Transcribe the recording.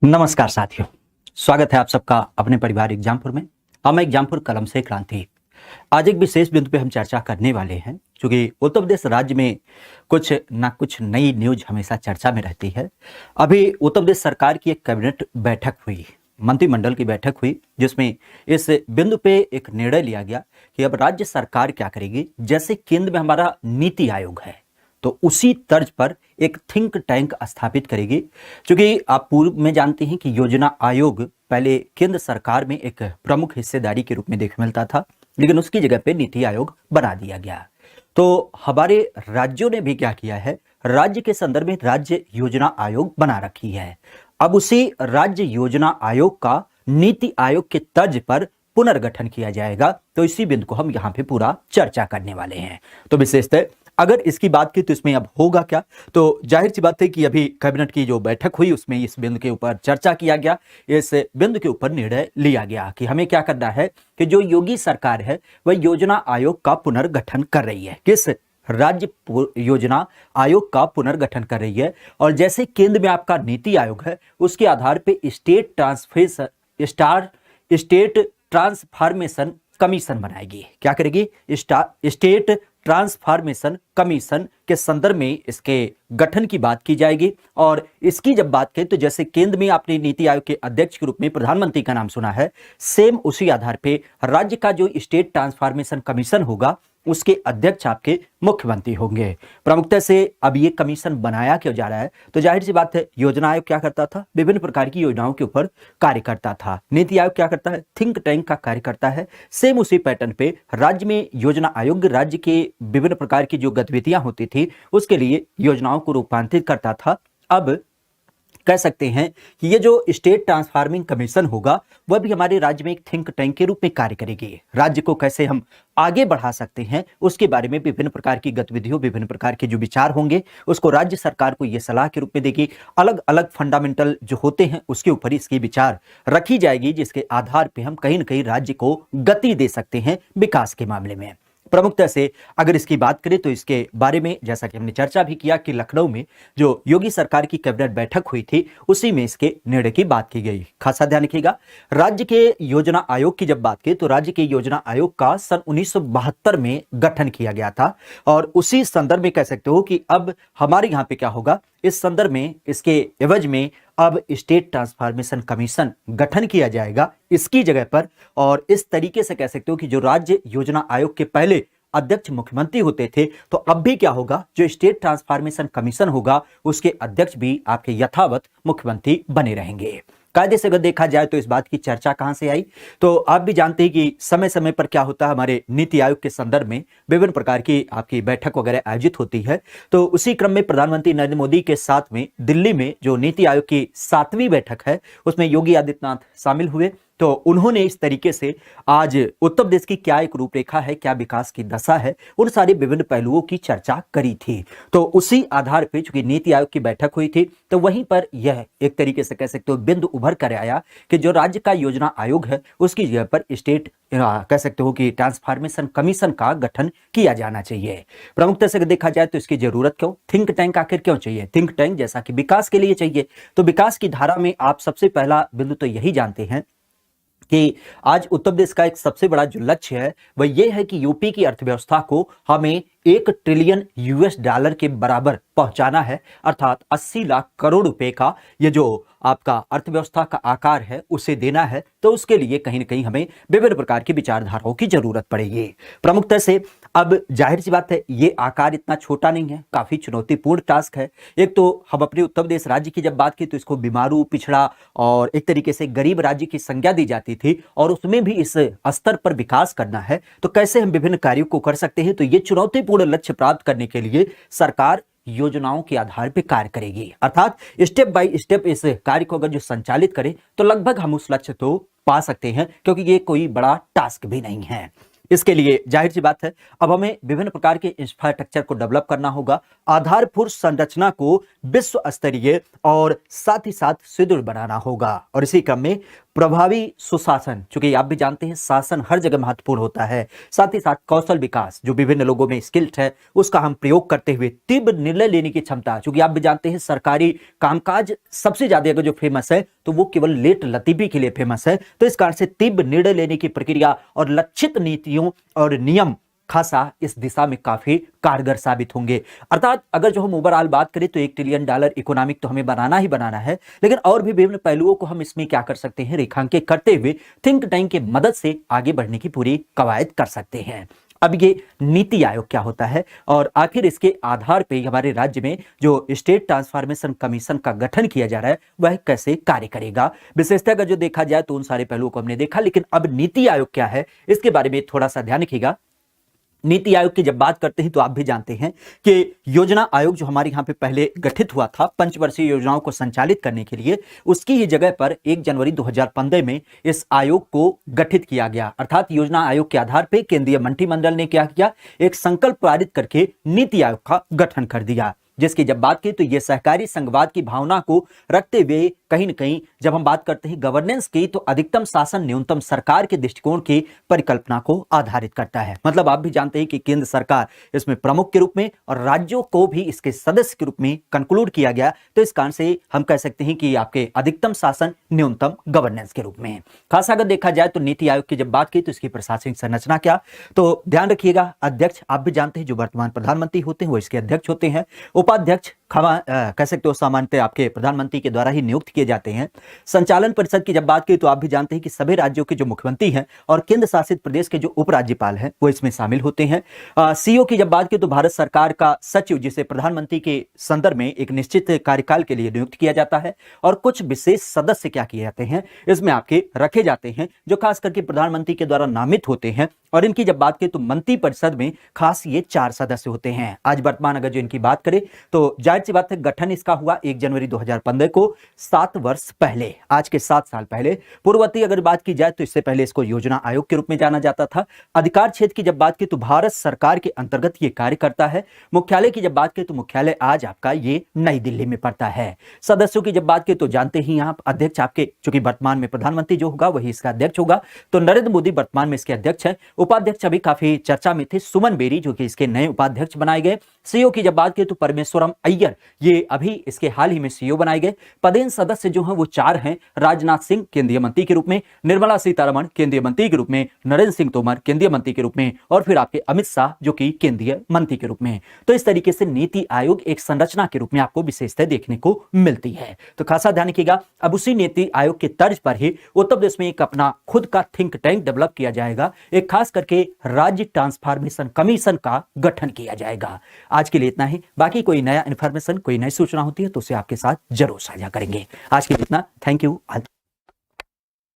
नमस्कार साथियों, स्वागत है आप सबका अपने परिवार एग्जामपुर में। हम एग्जामपुर कलम से क्रांति। आज एक विशेष बिंदु पे हम चर्चा करने वाले हैं, क्योंकि उत्तर प्रदेश राज्य में कुछ ना कुछ नई न्यूज हमेशा चर्चा में रहती है। अभी उत्तर प्रदेश सरकार की एक कैबिनेट बैठक हुई, मंत्रिमंडल की बैठक हुई, जिसमें इस बिंदु पे एक निर्णय लिया गया कि अब राज्य सरकार क्या करेगी। जैसे केंद्र में हमारा नीति आयोग है, तो उसी तर्ज पर एक थिंक टैंक स्थापित करेगी। क्योंकि आप पूर्व में जानते हैं कि योजना आयोग पहले केंद्र सरकार में एक प्रमुख हिस्सेदारी के रूप में देखने मिलता था, लेकिन उसकी जगह पे नीति आयोग बना दिया गया। तो हमारे राज्यों ने भी क्या किया है, राज्य के संदर्भ में राज्य योजना आयोग बना रखी है। अब उसी राज्य योजना आयोग का नीति आयोग के तर्ज पर पुनर्गठन किया जाएगा। तो इसी बिंदु को हम यहाँ पे पूरा चर्चा करने वाले हैं। तो विशेषतः अगर इसकी बात की तो इसमें अब होगा क्या, तो जाहिर सी बात है कि अभी कैबिनेट की जो बैठक हुई उसमें इस बिंदु के ऊपर चर्चा किया गया, इस बिंदु के ऊपर निर्णय लिया गया कि हमें क्या करना है कि जो योगी सरकार है वह योजना आयोग का पुनर्गठन कर रही है। किस राज्य योजना आयोग का पुनर्गठन कर रही है। और जैसे केंद्र में आपका नीति आयोग है, उसके आधार पे स्टेट ट्रांसफॉर्मेशन कमीशन बनाएगी। क्या करेगी? स्टेट ट्रांसफॉर्मेशन कमीशन के संदर्भ में इसके गठन की बात की जाएगी। और इसकी जब बात करें तो जैसे केंद्र में आपने नीति आयोग के अध्यक्ष के रूप में प्रधानमंत्री का नाम सुना है, सेम उसी आधार पे राज्य का जो स्टेट ट्रांसफॉर्मेशन कमीशन होगा उसके अध्यक्ष आपके मुख्यमंत्री होंगे। प्रमुखता से अब ये कमीशन बनाया क्यों जा रहा है, तो जाहिर सी बात है योजना आयोग क्या करता था, विभिन्न प्रकार की योजनाओं के ऊपर कार्य करता था। नीति आयोग क्या करता है, थिंक टैंक का कार्य करता है। सेम उसी पैटर्न पे राज्य में योजना आयोग राज्य के विभिन्न प्रकार की जो गतिविधियां होती थी उसके लिए योजनाओं को रूपांतरित करता था। अब कह सकते हैं कि ये जो स्टेट ट्रांसफॉर्मिंग कमीशन होगा वह भी हमारे राज्य में एक थिंक टैंक के रूप में कार्य करेगी। राज्य को कैसे हम आगे बढ़ा सकते हैं उसके बारे में विभिन्न प्रकार की गतिविधियों, विभिन्न प्रकार के जो विचार होंगे उसको राज्य सरकार को ये सलाह के रूप में देगी। अलग अलग फंडामेंटल जो होते हैं उसके ऊपर इसकी विचार रखी जाएगी, जिसके आधार पर हम कहीं ना कहीं राज्य को गति दे सकते हैं विकास के मामले में। प्रमुखता से अगर इसकी बात करें तो इसके बारे में जैसा कि हमने चर्चा भी किया कि लखनऊ में जो योगी सरकार की कैबिनेट बैठक हुई थी उसी में इसके निर्णय की बात की गई। खासा ध्यान रखिएगा, राज्य के योजना आयोग की जब बात की तो राज्य के योजना आयोग का सन 1972 में गठन किया गया था। और उसी संदर्भ में कह सकते हो कि अब हमारे यहाँ पे क्या होगा, इस संदर्भ में इसके एवज में अब स्टेट ट्रांसफॉर्मेशन कमीशन गठन किया जाएगा इसकी जगह पर। और इस तरीके से कह सकते हो कि जो राज्य योजना आयोग के पहले अध्यक्ष मुख्यमंत्री होते थे, तो अब भी क्या होगा, जो स्टेट ट्रांसफॉर्मेशन कमीशन होगा उसके अध्यक्ष भी आपके यथावत मुख्यमंत्री बने रहेंगे। कायदे से अगर देखा जाए तो इस बात की चर्चा कहां से आई, तो आप भी जानते हैं कि समय समय पर क्या होता है, हमारे नीति आयोग के संदर्भ में विभिन्न प्रकार की आपकी बैठक वगैरह आयोजित होती है। तो उसी क्रम में प्रधानमंत्री नरेंद्र मोदी के साथ में दिल्ली में जो नीति आयोग की 7वीं बैठक है उसमें योगी आदित्यनाथ शामिल हुए। तो उन्होंने इस तरीके से आज उत्तर प्रदेश की क्या एक रूपरेखा है, क्या विकास की दशा है, उन सारे विभिन्न पहलुओं की चर्चा करी थी। तो उसी आधार पर चूंकि नीति आयोग की बैठक हुई थी तो वहीं पर यह एक तरीके से कह सकते हो बिंदु उभर कर आया कि जो राज्य का योजना आयोग है उसकी जगह पर स्टेट कह सकते हो कि ट्रांसफॉर्मेशन कमीशन का गठन किया जाना चाहिए। प्रमुखता से देखा जाए तो इसकी जरूरत क्यों, थिंक टैंक आखिर क्यों चाहिए? थिंक टैंक जैसा कि विकास के लिए चाहिए। तो विकास की धारा में आप सबसे पहला बिंदु तो यही जानते हैं कि आज उत्तर प्रदेश का एक सबसे बड़ा जो लक्ष्य है वह यह है कि यूपी की अर्थव्यवस्था को हमें 1 ट्रिलियन यूएस डॉलर के बराबर पहुंचाना है। अर्थात 80 लाख करोड़ रुपए का ये जो आपका अर्थव्यवस्था का आकार है उसे देना है। तो उसके लिए कहीं ना कहीं हमें विभिन्न प्रकार की विचारधाराओं की जरूरत पड़ेगी। प्रमुखता से अब जाहिर सी बात है ये आकार इतना छोटा नहीं है, काफी चुनौतीपूर्ण टास्क है। एक तो हम अपने उत्तर प्रदेश राज्य की जब बात की तो इसको बीमारू, पिछड़ा और एक तरीके से गरीब राज्य की संज्ञा दी जाती थी, और उसमें भी इस स्तर पर विकास करना है तो कैसे हम विभिन्न कार्यों को कर सकते हैं। तो ये चुनौतीपूर्ण लक्ष्य प्राप्त करने के लिए सरकार योजनाओं के आधार पर कार्य करेगी। अर्थात स्टेप बाय स्टेप इस कार्य को अगर जो संचालित करें तो लगभग हम उस लक्ष्य को पा सकते हैं, क्योंकि ये कोई बड़ा टास्क भी नहीं है। इसके लिए जाहिर सी बात है अब हमें विभिन्न प्रकार के इंफ्रास्ट्रक्चर को डेवलप करना होगा, आधारभूत संरचना को विश्व स्तरीय और साथ ही साथ सुदृढ़ बनाना होगा। और इसी क्रम में प्रभावी सुशासन, चूंकि आप भी जानते हैं शासन हर जगह महत्वपूर्ण होता है, साथ ही साथ कौशल विकास, जो विभिन्न लोगों में स्किल्ड है उसका हम प्रयोग करते हुए तीव्र निर्णय लेने की क्षमता, चूंकि आप भी जानते हैं सरकारी कामकाज सबसे ज्यादा अगर जो फेमस है तो वो केवल लेट लतीफी के लिए फेमस है। तो इस कारण से तीव्र निर्णय लेने की प्रक्रिया और लक्षित नीतियों और नियम खासा इस दिशा में काफी कारगर साबित होंगे। अर्थात अगर जो हम ओवरऑल बात करें तो $1 ट्रिलियन इकोनॉमिक तो हमें बनाना ही बनाना है, लेकिन और भी विभिन्न पहलुओं को हम इसमें क्या कर सकते हैं, रेखांकित करते हुए थिंक टैंक की मदद से आगे बढ़ने की पूरी कवायद कर सकते हैं। अब ये नीति आयोग क्या होता है और आखिर इसके आधार पे हमारे राज्य में जो स्टेट ट्रांसफॉर्मेशन कमीशन का गठन किया जा रहा है वह कैसे कार्य करेगा, विशेषतः अगर जो देखा जाए तो उन सारे पहलुओं को हमने देखा, लेकिन अब नीति आयोग क्या है इसके बारे में थोड़ा सा ध्यान रखिएगा। नीति आयोग की जब बात करते हैं तो आप भी जानते हैं कि योजना आयोग जो हमारे यहाँ पे पहले गठित हुआ था पंचवर्षीय योजनाओं को संचालित करने के लिए, उसकी ही जगह पर 1 जनवरी 2015 में इस आयोग को गठित किया गया। अर्थात योजना आयोग के आधार पर केंद्रीय मंत्रिमंडल ने क्या किया, एक संकल्प पारित करके नीति आयोग का गठन कर दिया, जिसकी जब बात की तो यह सहकारी संघवाद की भावना को रखते हुए कहीं न कहीं जब हम बात करते हैं गवर्नेंस की तो अधिकतम शासन न्यूनतम सरकार के दृष्टिकोण की परिकल्पना को आधारित करता है। मतलब आप भी जानते हैं कि केंद्र सरकार इसमें प्रमुख के रूप में और राज्यों को भी इसके सदस्य के रूप में कंक्लूड किया गया। तो इस कारण से हम कह सकते हैं कि आपके अधिकतम शासन न्यूनतम गवर्नेंस के रूप में। खास अगर देखा जाए तो नीति आयोग की जब बात की तो इसकी प्रशासनिक संरचना क्या, तो ध्यान रखिएगा अध्यक्ष आप भी जानते हैं जो वर्तमान प्रधानमंत्री होते हैं वो इसके अध्यक्ष होते हैं। उपाध्यक्ष कह सकते हो सामान्यतः आपके प्रधानमंत्री के द्वारा ही नियुक्त किए जाते हैं। संचालन परिषद की जब बात की तो आप भी जानते हैं कि सभी राज्यों के जो मुख्यमंत्री हैं और केंद्र शासित प्रदेश के जो उपराज्यपाल हैं वो इसमें शामिल होते हैं। सीओ की जब बात की तो भारत सरकार का सचिव जिसे प्रधानमंत्री के संदर्भ में एक निश्चित कार्यकाल के लिए नियुक्त किया जाता है और कुछ विशेष सदस्य क्या किए जाते हैं इसमें आपके रखे जाते हैं जो खास करके प्रधानमंत्री के द्वारा नामित होते हैं। और इनकी जब बात की तो मंत्री परिषद में खास ये 4 सदस्य होते हैं। आज वर्तमान अगर जो इनकी बात करें तो जाहिर सी बात है गठन इसका हुआ 1 जनवरी 2015 को, 7 वर्ष पहले, आज के 7 साल पहले। पूर्ववर्ती अगर बात की जाए तो इससे पहले इसको योजना आयोग के रूप में जाना जाता था। अधिकार क्षेत्र की जब बात की तो भारत सरकार के अंतर्गत ये कार्य करता है। मुख्यालय की जब बात की तो मुख्यालय आज आपका ये नई दिल्ली में पड़ता है। सदस्यों की जब बात की तो जानते ही यहाँ अध्यक्ष आपके चूंकि वर्तमान में प्रधानमंत्री जो होगा वही इसका अध्यक्ष होगा, तो नरेंद्र मोदी वर्तमान में इसके अध्यक्ष है। उपाध्यक्ष अभी काफी चर्चा में थे, सुमन बेरी जो कि इसके नए उपाध्यक्ष बनाए गए। सीओ की जब बात की तो परमेश्वरम अय्यर ये अभी इसके हाल ही में सीओ बनाए गए। पदेन सदस्य जो हैं वो 4 हैं, राजनाथ सिंह केंद्रीय मंत्री के रूप में, निर्मला सीतारमण केंद्रीय मंत्री के रूप में, नरेंद्र सिंह तोमर केंद्रीय मंत्री के रूप में और फिर आपके अमित शाह जो कि केंद्रीय मंत्री के रूप में। तो इस तरीके से नीति आयोग एक संरचना के रूप में आपको विशेषता देखने को मिलती है। तो खासा ध्यान रखिएगा अब उसी नीति आयोग के तर्ज पर ही उत्तर प्रदेश में एक अपना खुद का थिंक टैंक डेवलप किया जाएगा, एक खास करके राज्य ट्रांसफॉर्मेशन कमीशन का गठन किया जाएगा। आज के लिए इतना ही, बाकी कोई नया इंफॉर्मेशन कोई नई सूचना होती है तो उसे आपके साथ जरूर साझा करेंगे। आज के लिए इतना, थैंक यू।